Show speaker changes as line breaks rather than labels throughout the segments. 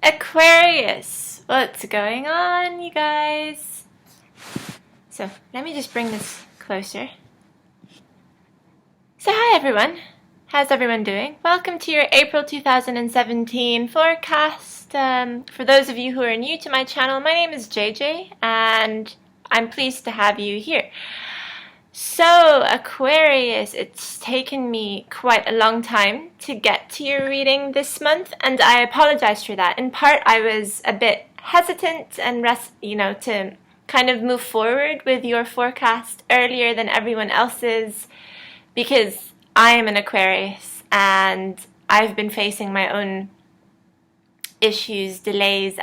Aquarius, what's going on, you guys? So let me just bring this closer. So hi everyone, how's everyone doing? Welcome to your April 2017 forecast. For those of you who are new to my channel, my name is JJ and I'm pleased to have you here. So Aquarius, it's taken me quite a long time to get to your reading this month, and I apologize for that. In part, I was a bit hesitant and to kind of move forward with your forecast earlier than everyone else's, because I am an Aquarius and I've been facing my own issues, delays,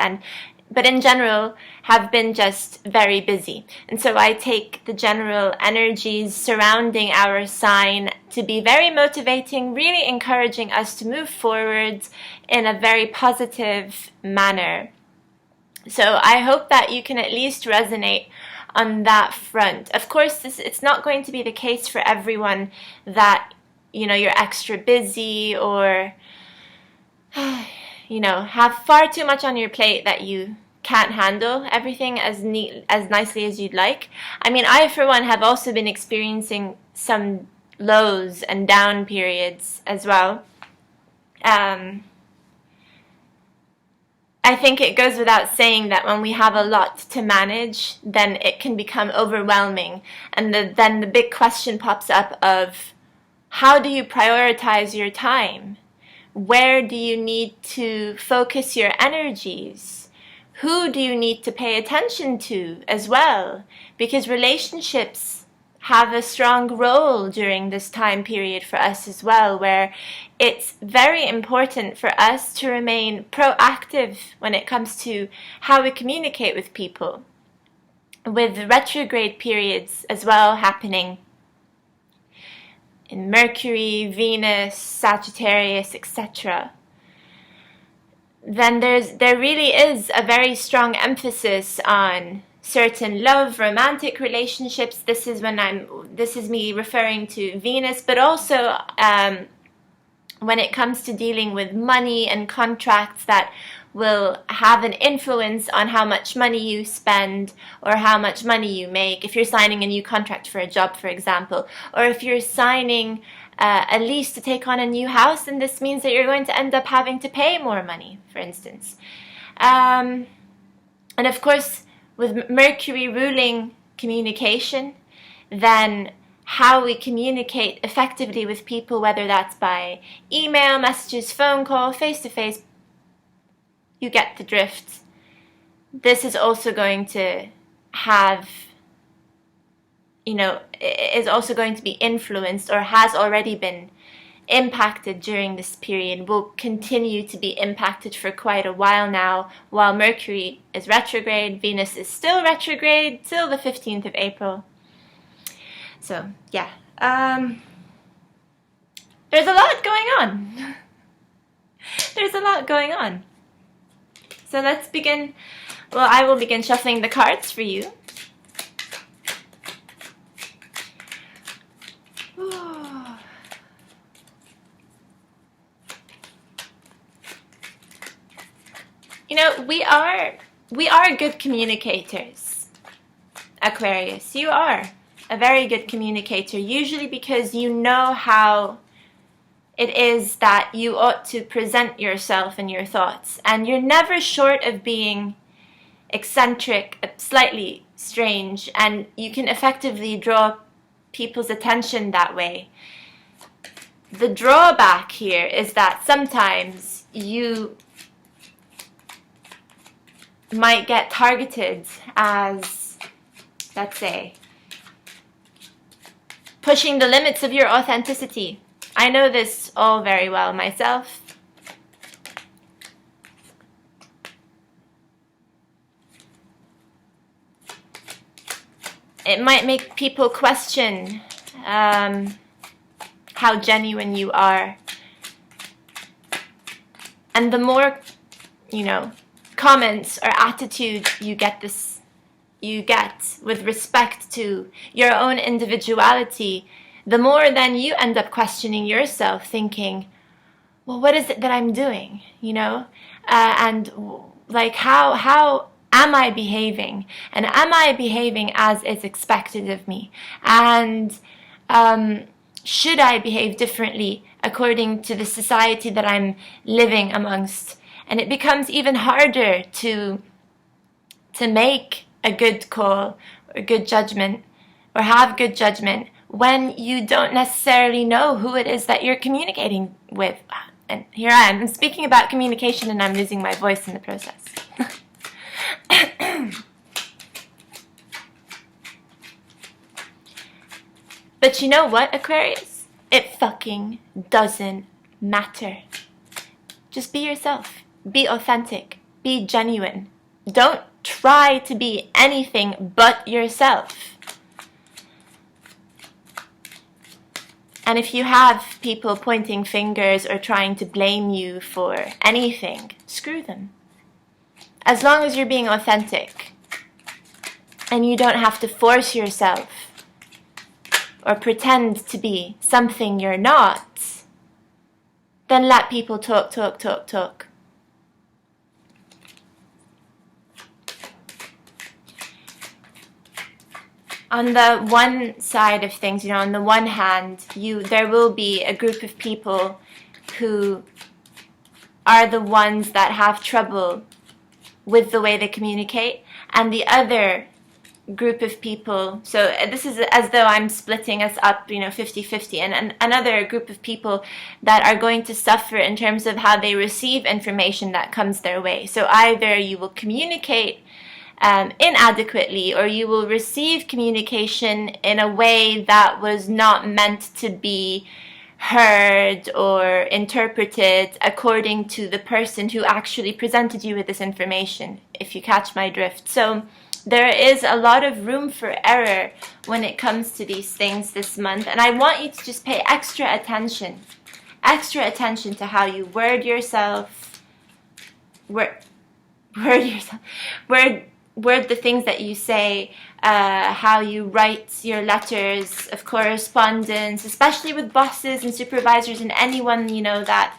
but in general have been just very busy. And so I take the general energies surrounding our sign to be very motivating, really encouraging us to move forward in a very positive manner. So I hope that you can at least resonate on that front. Of course, it's not going to be the case for everyone that, you're extra busy or have far too much on your plate that you can't handle everything as nicely as you'd like. I mean, I for one have also been experiencing some lows and down periods as well. I think it goes without saying that when we have a lot to manage, then it can become overwhelming, and then the big question pops up of how do you prioritize your time? Where do you need to focus your energies? Who do you need to pay attention to as well? Because relationships have a strong role during this time period for us as well, where it's very important for us to remain proactive when it comes to how we communicate with people. With retrograde periods as well happening in Mercury, Venus, Sagittarius, etc., then there really is a very strong emphasis on certain love, romantic relationships. This is me referring to Venus, but also when it comes to dealing with money and contracts that will have an influence on how much money you spend or how much money you make. If you're signing a new contract for a job, for example, or if you're signing a lease to take on a new house, then this means that you're going to end up having to pay more money, for instance. And of course, with Mercury ruling communication, then how we communicate effectively with people, whether that's by email, messages, phone call, face-to-face, you get the drift. This is also going to have, is also going to be influenced or has already been impacted during this period, will continue to be impacted for quite a while now, while Mercury is retrograde. Venus is still retrograde till the 15th of April. So, yeah. There's a lot going on. There's a lot going on. So let's begin. Well, I will begin shuffling the cards for you. We are good communicators, Aquarius. You are a very good communicator, usually because you know how it is that you ought to present yourself and your thoughts, and you're never short of being eccentric, slightly strange, and you can effectively draw people's attention that way. The drawback here is that sometimes you might get targeted as, let's say, pushing the limits of your authenticity. I know this all very well myself. It might make people question how genuine you are. And the more, comments or attitude you get with respect to your own individuality, the more then you end up questioning yourself, thinking, well, what is it that I'm doing? and like how am I behaving, and am I behaving as is expected of me, and should I behave differently according to the society that I'm living amongst? And it becomes even harder to make a good call or good judgment or have good judgment when you don't necessarily know who it is that you're communicating with. And here I am. I'm speaking about communication and I'm losing my voice in the process. But you know what, Aquarius? It fucking doesn't matter. Just be yourself. Be authentic. Be genuine. Don't try to be anything but yourself. And if you have people pointing fingers or trying to blame you for anything, screw them. As long as you're being authentic and you don't have to force yourself or pretend to be something you're not, then let people talk, talk, talk, talk. On the one side of things, on the one hand, there will be a group of people who are the ones that have trouble with the way they communicate, and the other group of people, so this is as though I'm splitting us up, 50-50, and another group of people that are going to suffer in terms of how they receive information that comes their way. So either you will communicate inadequately, or you will receive communication in a way that was not meant to be heard or interpreted according to the person who actually presented you with this information, if you catch my drift. So there is a lot of room for error when it comes to these things this month, and I want you to just pay extra attention to how you word the things that you say, how you write your letters of correspondence, especially with bosses and supervisors and anyone that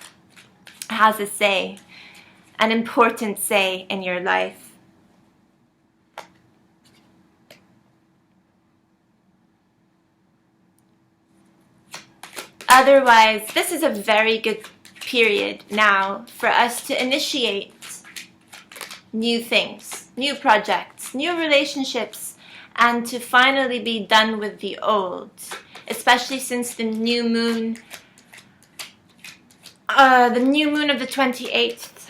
has a say, an important say in your life. Otherwise, this is a very good period now for us to initiate new things, new projects, new relationships, and to finally be done with the old, especially since the new moon of the 28th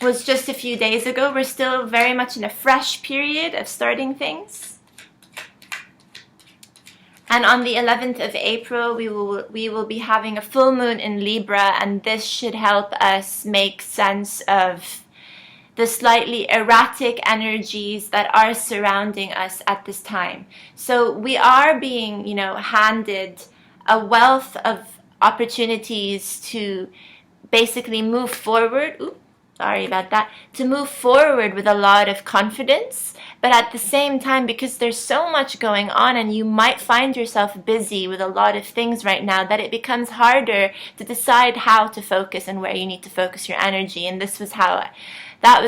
was just a few days ago. We're still very much in a fresh period of starting things. And on the 11th of April, we will be having a full moon in Libra, and this should help us make sense of the slightly erratic energies that are surrounding us at this time. So we are being, handed a wealth of opportunities to basically move forward. To move forward with a lot of confidence. But at the same time, because there's so much going on and you might find yourself busy with a lot of things right now, that it becomes harder to decide how to focus and where you need to focus your energy. And that was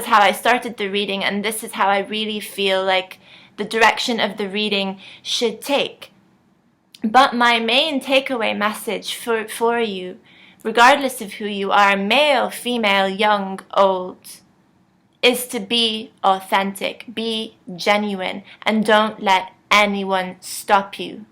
how I started the reading, and this is how I really feel like the direction of the reading should take. But my main takeaway message for you, regardless of who you are, male, female, young, old, is to be authentic, be genuine, and don't let anyone stop you.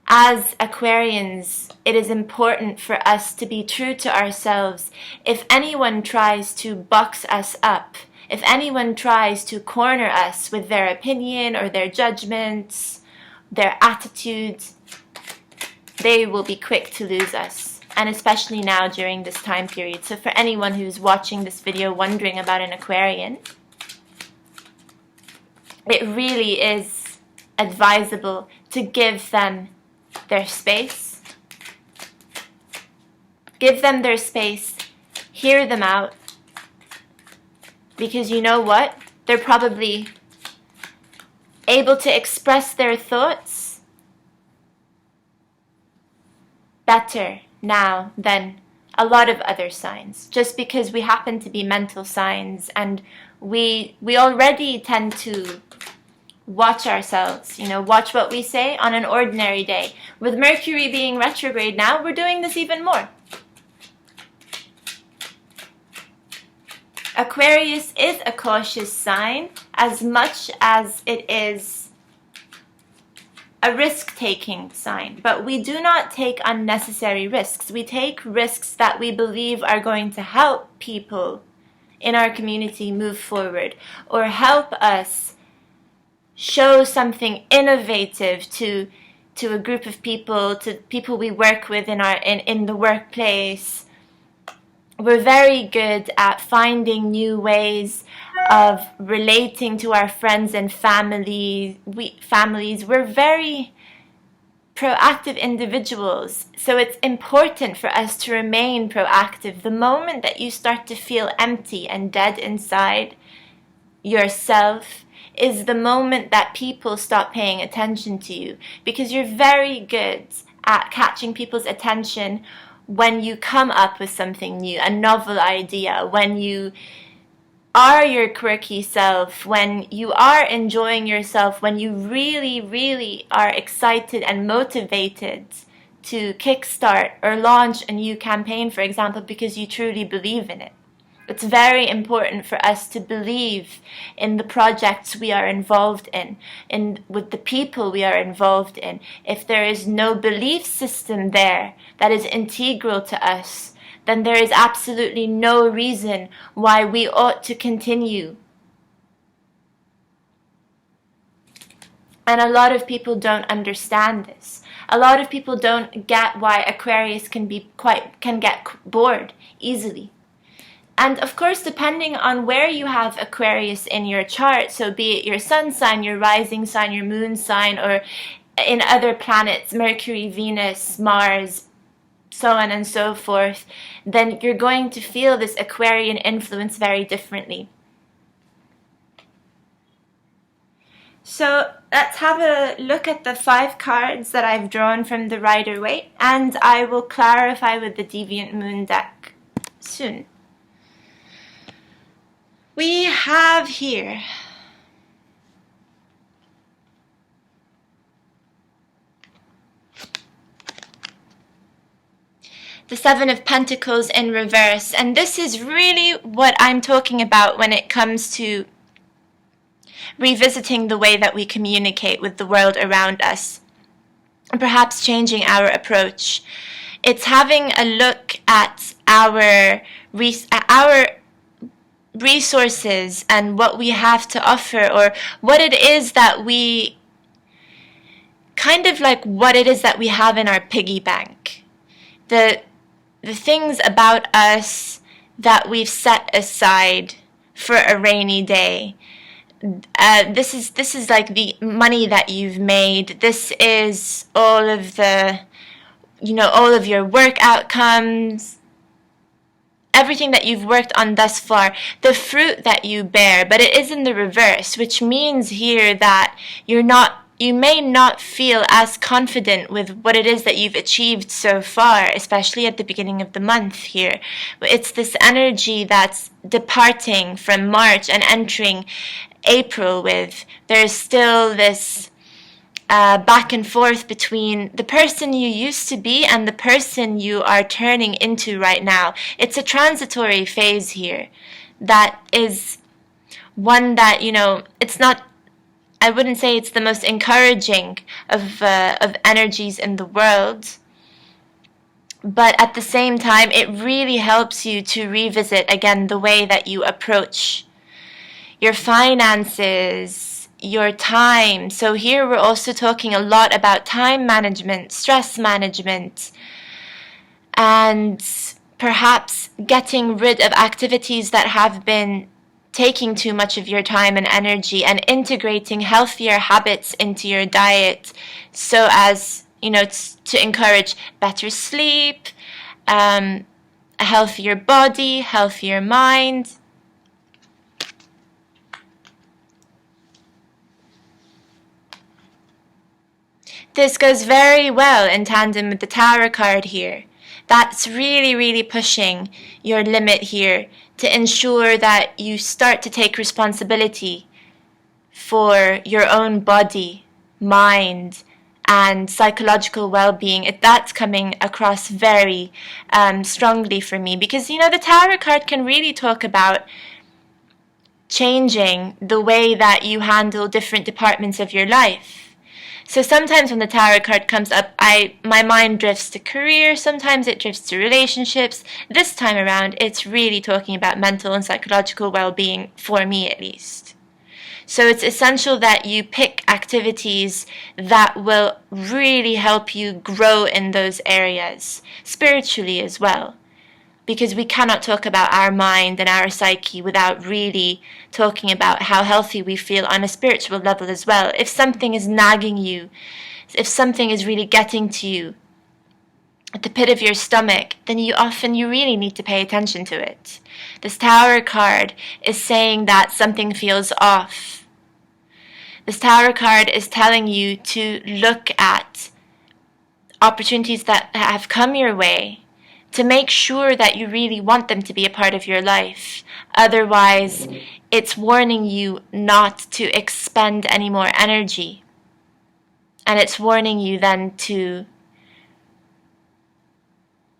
As Aquarians, it is important for us to be true to ourselves. If anyone tries to box us up, if anyone tries to corner us with their opinion or their judgments, their attitudes, they will be quick to lose us. And especially now during this time period. So for anyone who's watching this video wondering about an Aquarian, it really is advisable to give them their space. Give them their space. Hear them out. Because you know what? They're probably able to express their thoughts better now than a lot of other signs, just because we happen to be mental signs, and we already tend to watch ourselves, watch what we say on an ordinary day. With Mercury being retrograde now, we're doing this even more. Aquarius is a cautious sign as much as it is a risk-taking sign, but we do not take unnecessary risks. We take risks that we believe are going to help people in our community move forward, or help us show something innovative to a group of people, to people we work with in the workplace. We're very good at finding new ways of relating to our friends and families. We're very proactive individuals, so it's important for us to remain proactive. The moment that you start to feel empty and dead inside yourself is the moment that people stop paying attention to you, because you're very good at catching people's attention when you come up with something new, a novel idea, when you are your quirky self, when you are enjoying yourself, when you really, really are excited and motivated to kickstart or launch a new campaign, for example, because you truly believe in it. It's very important for us to believe in the projects we are involved in with the people we are involved in. If there is no belief system there that is integral to us, then there is absolutely no reason why we ought to continue. And a lot of people don't understand this. A lot of people don't get why Aquarius can get bored easily. And of course, depending on where you have Aquarius in your chart, so be it your sun sign, your rising sign, your moon sign, or in other planets, Mercury, Venus, Mars, so on and so forth, then you're going to feel this Aquarian influence very differently. So let's have a look at the 5 cards that I've drawn from the Rider-Waite, and I will clarify with the Deviant Moon deck soon. We have here the 7 of Pentacles in reverse, and this is really what I'm talking about when it comes to revisiting the way that we communicate with the world around us, and perhaps changing our approach. It's having a look at our resources and what we have to offer, or what it is that we what it is that we have in our piggy bank, the things about us that we've set aside for a rainy day. This is like the money that you've made. This is all of all of your work outcomes, everything that you've worked on thus far, the fruit that you bear. But it is in the reverse, which means here that you may not feel as confident with what it is that you've achieved so far, especially at the beginning of the month here. It's this energy that's departing from March and entering April with. There's still this back and forth between the person you used to be and the person you are turning into right now. It's a transitory phase here that is one that, it's not, I wouldn't say it's the most encouraging of energies in the world, but at the same time, it really helps you to revisit again the way that you approach your finances, your time. So here we're also talking a lot about time management, stress management, and perhaps getting rid of activities that have been taking too much of your time and energy, and integrating healthier habits into your diet so as, to encourage better sleep, a healthier body, healthier mind. This goes very well in tandem with the Tower card here, That's really, really pushing your limit here to ensure that you start to take responsibility for your own body, mind, and psychological well-being. That's coming across very strongly for me, because the Tower card can really talk about changing the way that you handle different departments of your life. So sometimes when the Tower card comes up, my mind drifts to career, sometimes it drifts to relationships. This time around, it's really talking about mental and psychological well-being, for me at least. So it's essential that you pick activities that will really help you grow in those areas, spiritually as well. Because we cannot talk about our mind and our psyche without really talking about how healthy we feel on a spiritual level as well. If something is nagging you, if something is really getting to you at the pit of your stomach, then you really need to pay attention to it. This Tower card is saying that something feels off. This Tower card is telling you to look at opportunities that have come your way, to make sure that you really want them to be a part of your life. Otherwise, it's warning you not to expend any more energy. And it's warning you then to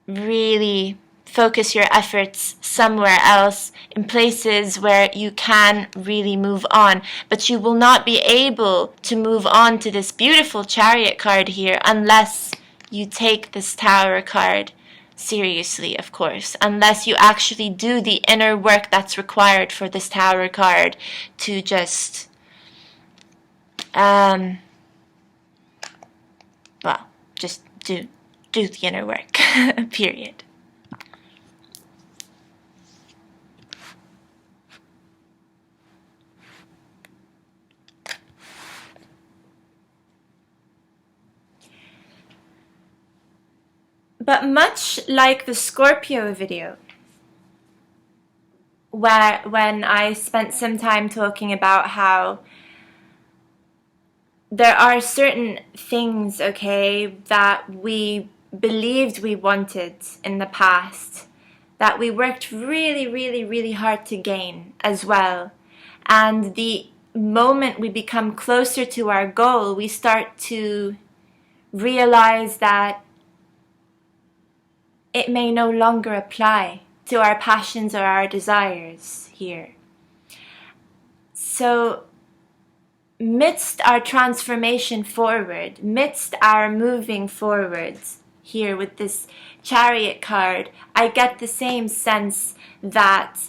really focus your efforts somewhere else, in places where you can really move on. But you will not be able to move on to this beautiful Chariot card here unless you take this Tower card seriously, of course, unless you actually do the inner work that's required for this Tower card to just just do the inner work. Period. But much like the Scorpio video, when I spent some time talking about how there are certain things, okay, that we believed we wanted in the past, that we worked really, really, really hard to gain as well. And the moment we become closer to our goal, we start to realize that it may no longer apply to our passions or our desires here. So, midst our transformation forward, midst our moving forwards here with this Chariot card, I get the same sense that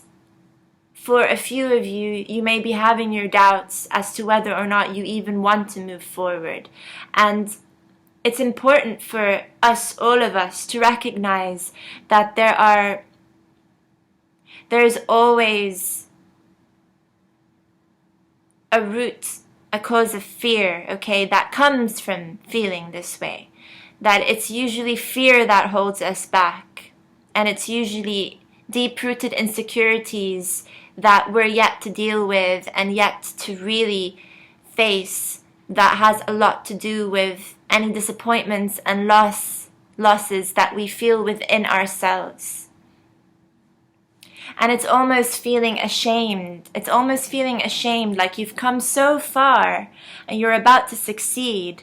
for a few of you, you may be having your doubts as to whether or not you even want to move forward. And it's important for us, all of us, to recognize that there's always a root, a cause of fear, okay, that comes from feeling this way. That it's usually fear that holds us back. And it's usually deep-rooted insecurities that we're yet to deal with and yet to really face, that has a lot to do with any disappointments and losses that we feel within ourselves. And it's almost feeling ashamed. It's almost feeling ashamed, like you've come so far and you're about to succeed.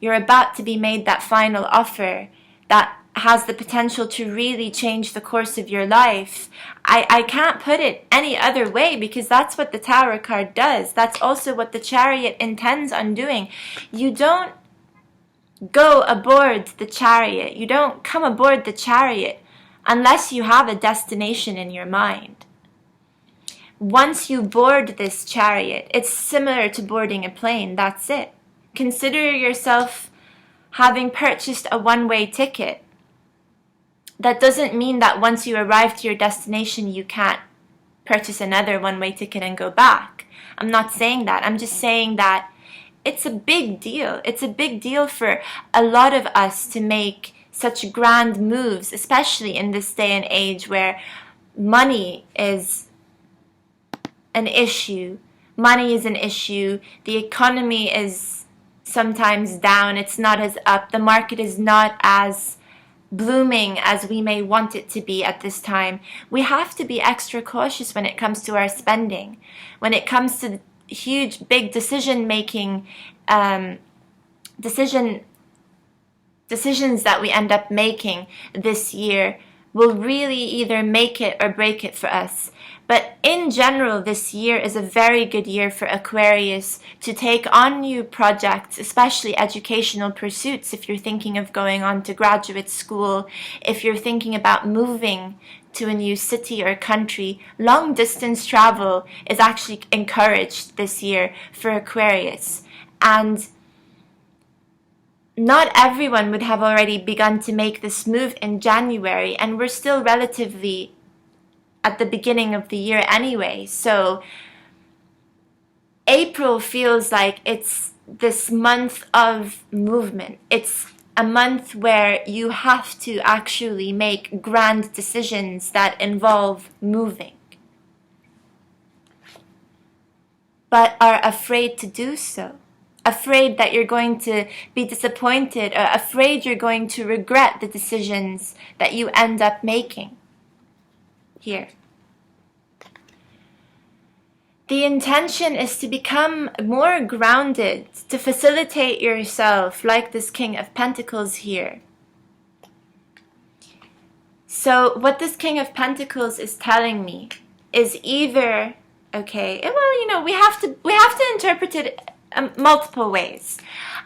You're about to be made that final offer that has the potential to really change the course of your life. I can't put it any other way, because that's what the Tower card does. That's also what the Chariot intends on doing. You don't go aboard the Chariot. You don't come aboard the Chariot unless you have a destination in your mind. Once you board this Chariot, it's similar to boarding a plane. That's it. Consider yourself having purchased a one-way ticket. That doesn't mean that once you arrive to your destination, you can't purchase another one-way ticket and go back. I'm not saying that. I'm just saying that it's a big deal. It's a big deal for a lot of us to make such grand moves, especially in this day and age where money is an issue. Money is an issue. The economy is sometimes down. It's not as up. The market is not as blooming as we may want it to be at this time, we have to be extra cautious when it comes to our spending. When it comes to huge, big decision-making, decisions that we end up making this year will really either make it or break it for us. But in general, this year is a very good year for Aquarius to take on new projects, especially educational pursuits. If you're thinking of going on to graduate school, if you're thinking about moving to a new city or country, long distance travel is actually encouraged this year for Aquarius. And not everyone would have already begun to make this move in January, and we're still relatively at the beginning of the year anyway. So April feels like it's this month of movement. It's a month where you have to actually make grand decisions that involve moving, but are afraid to do so. Afraid that you're going to be disappointed, or afraid you're going to regret the decisions that you end up making here. The intention is to become more grounded, to facilitate yourself like this King of Pentacles here. So what this King of Pentacles is telling me is either, okay, well, we have to interpret it multiple ways.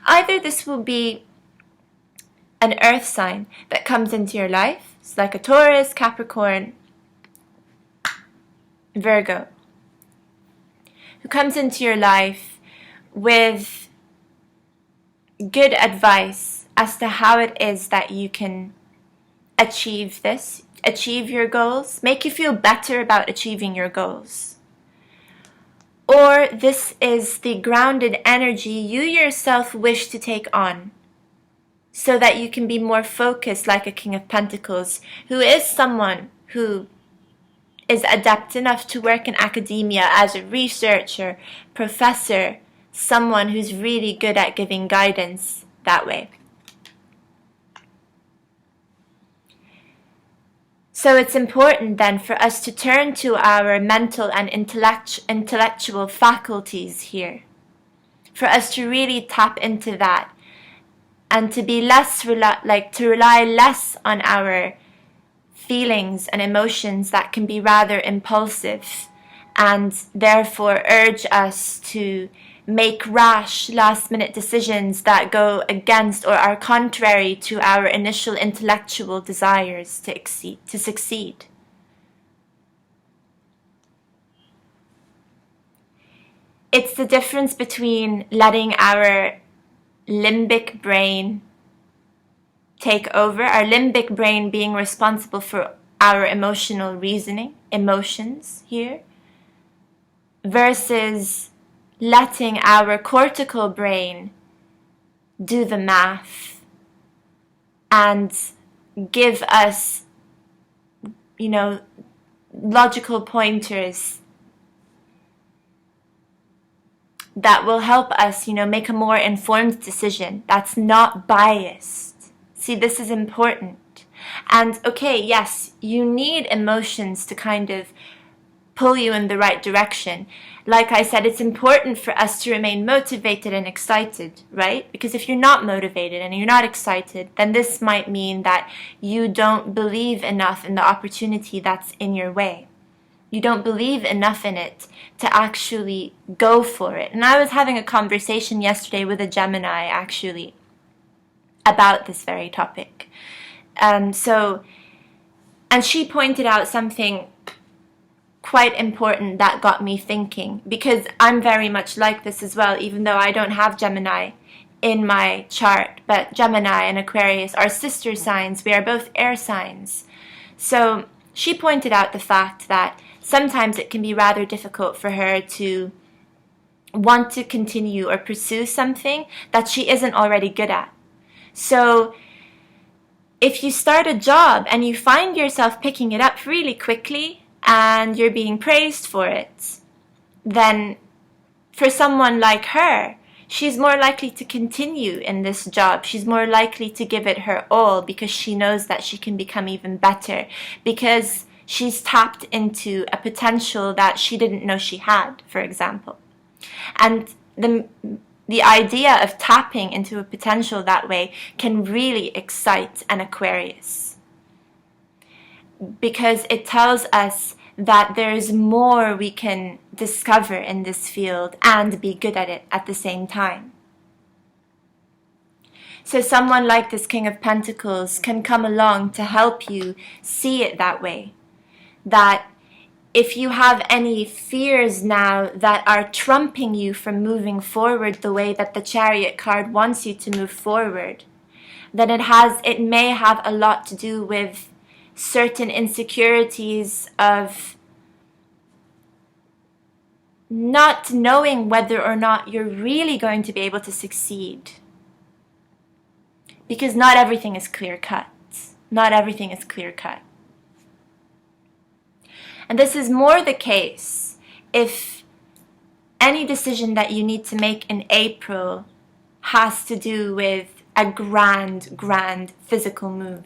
Either this will be an earth sign that comes into your life. It's like a Taurus, Capricorn, Virgo, who comes into your life with good advice as to how it is that you can achieve this, achieve your goals, make you feel better about achieving your goals. Or this is the grounded energy you yourself wish to take on, so that you can be more focused like a King of Pentacles, who is someone who is adept enough to work in academia as a researcher, professor, someone who's really good at giving guidance that way. So it's important then for us to turn to our mental and intellectual faculties here, for us to really tap into that, and to be to rely less on our feelings and emotions that can be rather impulsive, and therefore urge us to make rash, last-minute decisions that go against or are contrary to our initial intellectual desires to succeed. It's the difference between letting our limbic brain take over, our limbic brain being responsible for our emotional reasoning, emotions here, versus letting our cortical brain do the math and give us, logical pointers that will help us, make a more informed decision that's not biased. See, this is important. And okay, yes, you need emotions to kind of pull you in the right direction. Like I said, it's important for us to remain motivated and excited, right? Because if you're not motivated and you're not excited, then this might mean that you don't believe enough in the opportunity that's in your way. You don't believe enough in it to actually go for it. And I was having a conversation yesterday with a Gemini, actually, about this very topic. And she pointed out something quite important that got me thinking, because I'm very much like this as well, even though I don't have Gemini in my chart. But Gemini and Aquarius are sister signs. We are both air signs. So she pointed out the fact that sometimes it can be rather difficult for her to want to continue or pursue something that she isn't already good at. So if you start a job and you find yourself picking it up really quickly and you're being praised for it, then for someone like her, she's more likely to continue in this job. She's more likely to give it her all because she knows that she can become even better, because she's tapped into a potential that she didn't know she had, for example. And the idea of tapping into a potential that way can really excite an Aquarius, because it tells us that there's more we can discover in this field and be good at it at the same time. So someone like this King of Pentacles can come along to help you see it that way. That if you have any fears now that are trumping you from moving forward the way that the Chariot card wants you to move forward, then it may have a lot to do with certain insecurities of not knowing whether or not you're really going to be able to succeed. Because not everything is clear-cut. Not everything is clear-cut. And this is more the case if any decision that you need to make in April has to do with a grand physical move.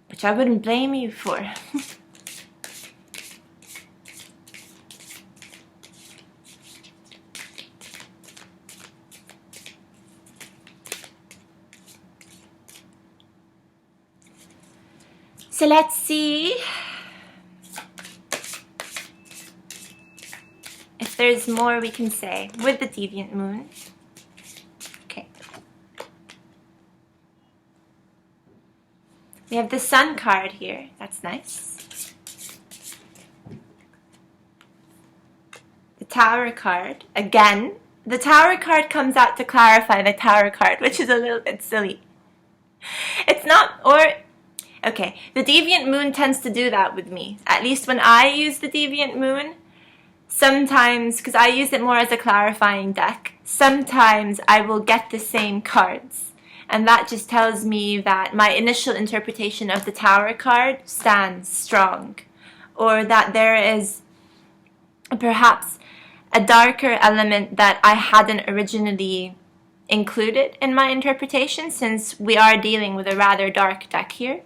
Which I wouldn't blame you for. So let's see if there's more we can say with the Deviant Moon. Okay. We have the Sun card here. That's nice. The Tower card. Again, the Tower card comes out to clarify the Tower card, which is a little bit silly. It's not, okay, the Deviant Moon tends to do that with me. At least when I use the Deviant Moon, sometimes, because I use it more as a clarifying deck, sometimes I will get the same cards. And that just tells me that my initial interpretation of the Tower card stands strong. Or that there is perhaps a darker element that I hadn't originally included in my interpretation, since we are dealing with a rather dark deck here.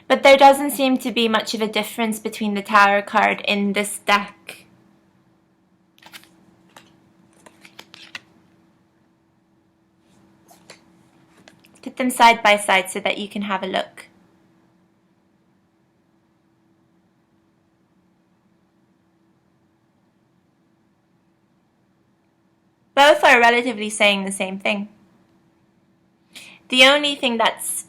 But there doesn't seem to be much of a difference between the Tower card in this deck. Put them side by side so that you can have a look. Both are relatively saying the same thing. The only thing that's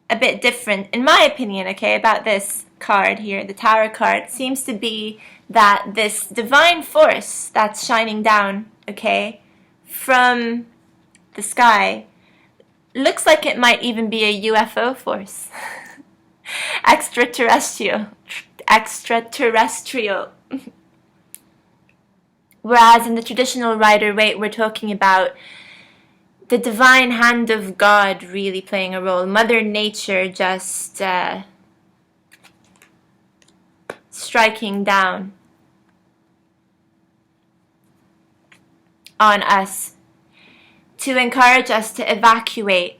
a bit different, in my opinion, okay, about this card here, the Tower card, seems to be that this divine force that's shining down, okay, from the sky, looks like it might even be a UFO force. Extraterrestrial. Whereas in the traditional Rider-Waite, we're talking about the divine hand of God really playing a role. Mother Nature just striking down on us to encourage us to evacuate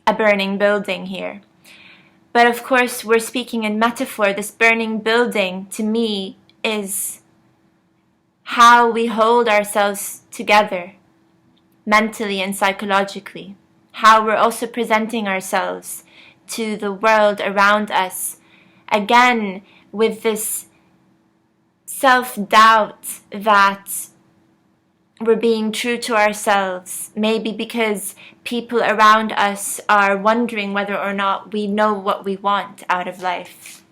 a burning building here. But of course, we're speaking in metaphor. This burning building, to me, is how we hold ourselves together mentally and psychologically, how we're also presenting ourselves to the world around us, again with this self-doubt that we're being true to ourselves, maybe because people around us are wondering whether or not we know what we want out of life.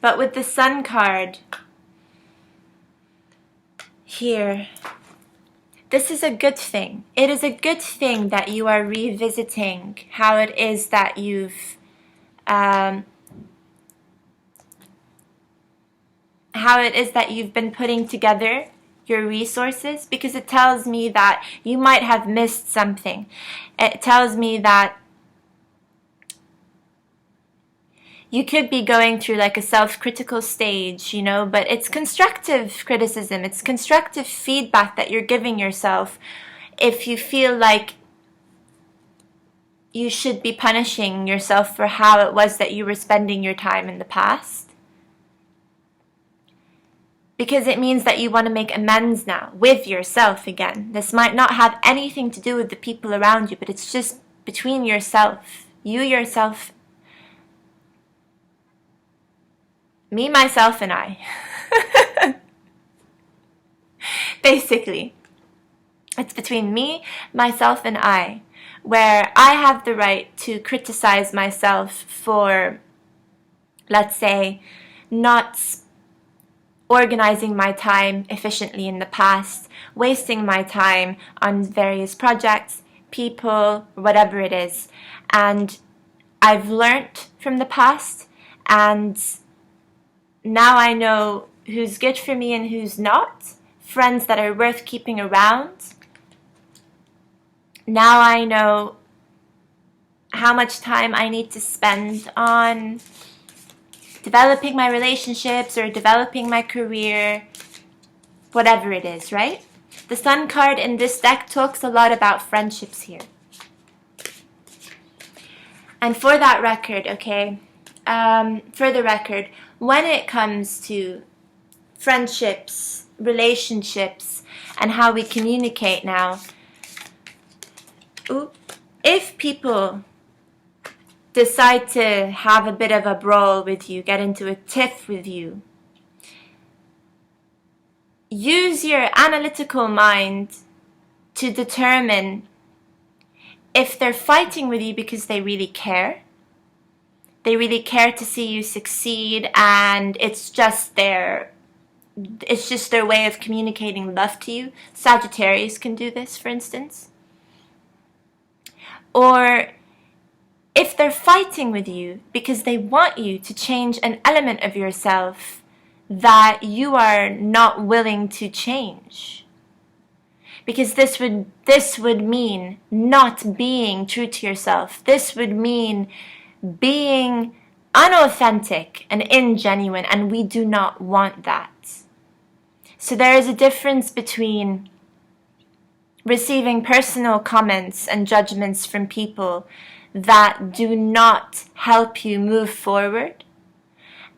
But with the Sun card here, this is a good thing. It is a good thing that you are revisiting how it is that you've how it is that you've been putting together your resources, because it tells me that you might have missed something. It tells me that you could be going through like a self-critical stage, you know, but it's constructive criticism. It's constructive feedback that you're giving yourself if you feel like you should be punishing yourself for how it was that you were spending your time in the past. Because it means that you want to make amends now with yourself again. This might not have anything to do with the people around you, but it's just between yourself, you, yourself, me, myself, and I. Basically, it's between me, myself, and I, where I have the right to criticize myself for, let's say, not organizing my time efficiently in the past, wasting my time on various projects, people, whatever it is. And I've learned from the past, and now I know who's good for me and who's not, friends that are worth keeping around. Now I know how much time I need to spend on developing my relationships or developing my career, whatever it is, right? The Sun card in this deck talks a lot about friendships here. And for that record, okay, for the record, when it comes to friendships, relationships, and how we communicate now, if people decide to have a bit of a brawl with you, get into a tiff with you, use your analytical mind to determine if they're fighting with you because they really care. They really care to see you succeed, and it's just their way of communicating love to you. Sagittarius can do this, for instance. Or if they're fighting with you because they want you to change an element of yourself that you are not willing to change. Because this would mean not being true to yourself. This would mean being unauthentic and ingenuine, and we do not want that. So there is a difference between receiving personal comments and judgments from people that do not help you move forward,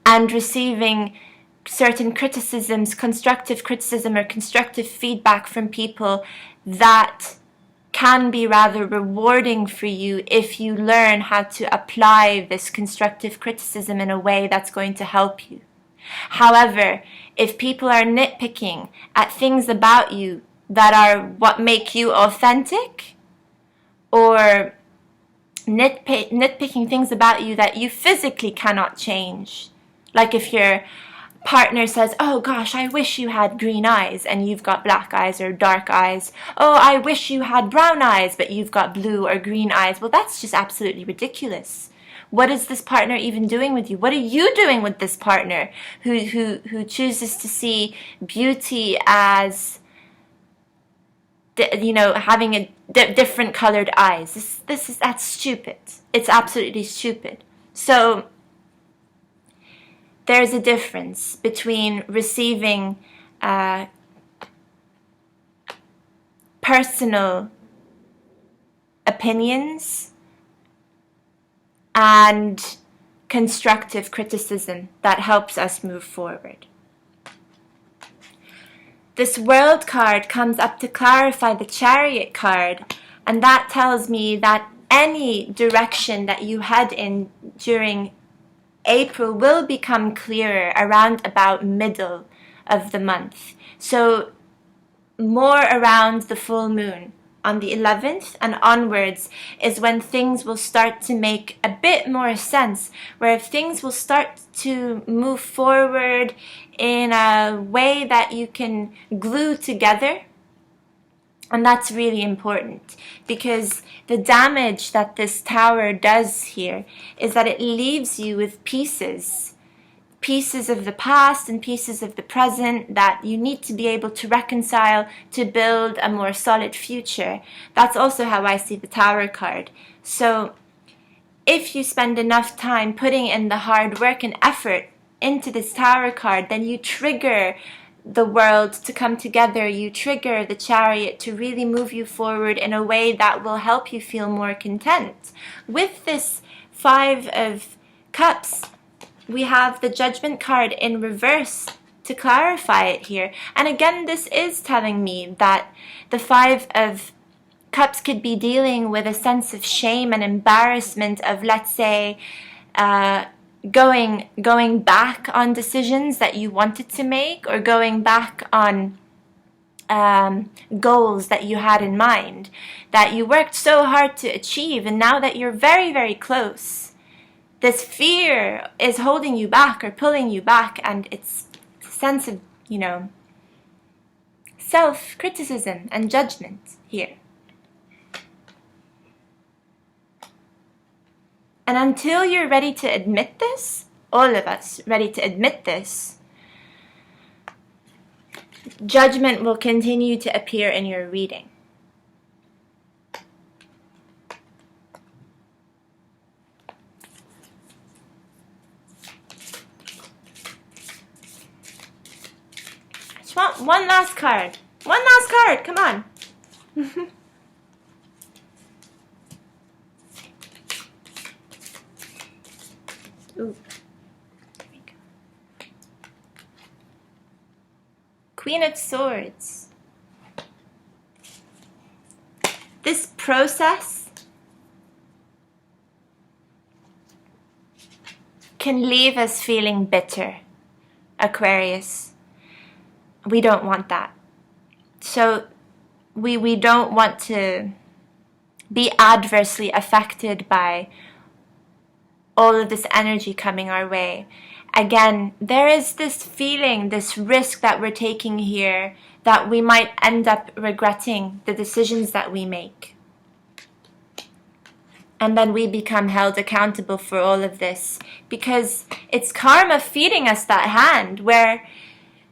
and receiving certain criticisms, constructive criticism or constructive feedback from people that can be rather rewarding for you if you learn how to apply this constructive criticism in a way that's going to help you. However, if people are nitpicking at things about you that are what make you authentic, or nitpicking things about you that you physically cannot change, like if your partner says, oh gosh, I wish you had green eyes and you've got black eyes or dark eyes. Oh, I wish you had brown eyes but you've got blue or green eyes. Well, that's just absolutely ridiculous. What is this partner even doing with you? What are you doing with this partner who chooses to see beauty as, you know, having a different colored eyes? That's stupid. It's absolutely stupid. So there's a difference between receiving personal opinions and constructive criticism that helps us move forward. This World card comes up to clarify the Chariot card, and that tells me that any direction that you head in during April will become clearer around about middle of the month. So more around the full moon on the 11th and onwards is when things will start to make a bit more sense, where things will start to move forward in a way that you can glue together. And that's really important, because the damage that this tower does here is that it leaves you with pieces pieces of the past and pieces of the present that you need to be able to reconcile to build a more solid future. That's also how I see the Tower card. So if you spend enough time putting in the hard work and effort into this Tower card, then you trigger the world to come together. You trigger the Chariot to really move you forward in a way that will help you feel more content. With this Five of Cups, we have the Judgment card in reverse to clarify it here. And again, this is telling me that the Five of Cups could be dealing with a sense of shame and embarrassment of, let's say, going back on decisions that you wanted to make, or going back on goals that you had in mind, that you worked so hard to achieve, and now that you're very, very close, this fear is holding you back or pulling you back, and it's a sense of, self-criticism and judgment here. And until you're ready to admit this, all of us ready to admit this, judgment will continue to appear in your reading. I just want one last card. One last card, come on. Ooh. There we go. Queen of Swords. This process can leave us feeling bitter, Aquarius. We don't want that. So we don't want to be adversely affected by all of this energy coming our way. Again, there is this feeling, this risk that we're taking here, that we might end up regretting the decisions that we make. And then we become held accountable for all of this, because it's karma feeding us that hand, where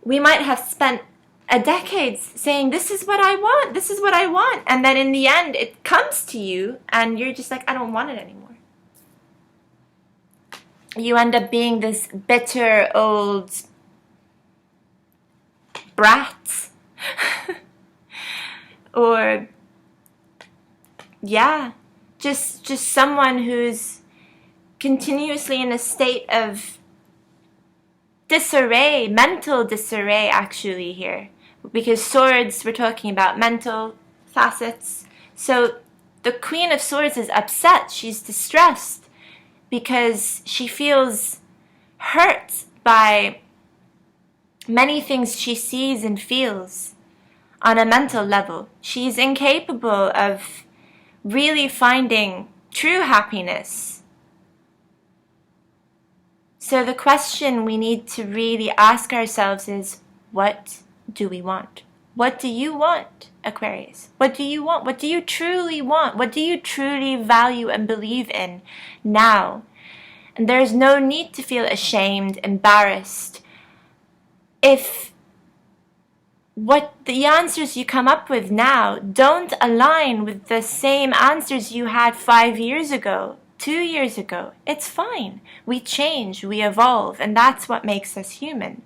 we might have spent a decade saying, this is what I want, this is what I want. And then in the end, it comes to you and you're just like, I don't want it anymore. You end up being this bitter old brat. Or, yeah, just someone who's continuously in a state of disarray, mental disarray actually here. Because swords, we're talking about mental facets. So the Queen of Swords is upset, she's distressed, because she feels hurt by many things she sees and feels on a mental level. She's incapable of really finding true happiness. So the question we need to really ask ourselves is, what do we want? What do you want, Aquarius? What do you want? What do you truly want? What do you truly value and believe in now? And there's no need to feel ashamed, embarrassed, if what the answers you come up with now don't align with the same answers you had 5 years ago, 2 years ago. It's fine. We change, we evolve, and that's what makes us human.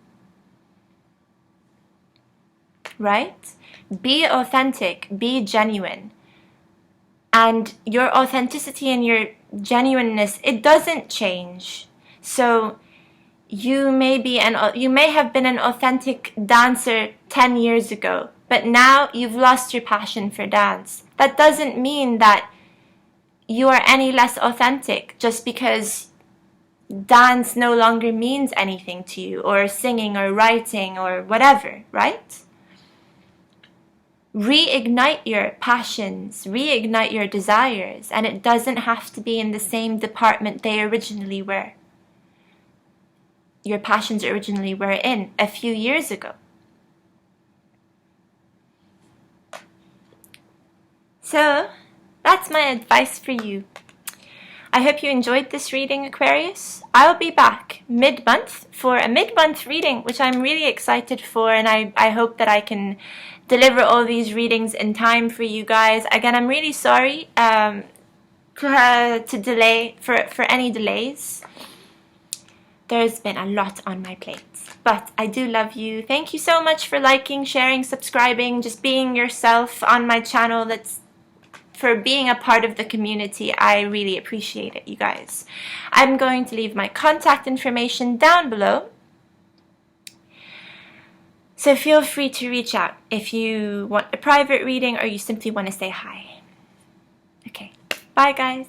Right? Be authentic, be genuine. And your authenticity and your genuineness, it doesn't change. So you may have been an authentic dancer 10 years ago, but now you've lost your passion for dance. That doesn't mean that you are any less authentic just because dance no longer means anything to you, or singing or writing or whatever, right? Reignite your passions, reignite your desires, and it doesn't have to be in the same department they originally were. Your passions originally were in a few years ago. So, that's my advice for you. I hope you enjoyed this reading, Aquarius. I'll be back mid-month for a mid-month reading, which I'm really excited for, and I hope that I can deliver all these readings in time for you guys. Again, I'm really sorry to delay for any delays. There's been a lot on my plate, but I do love you. Thank you so much for liking, sharing, subscribing, just being yourself on my channel. For being a part of the community. I really appreciate it, you guys. I'm going to leave my contact information down below, so feel free to reach out if you want a private reading or you simply want to say hi. Okay, bye guys.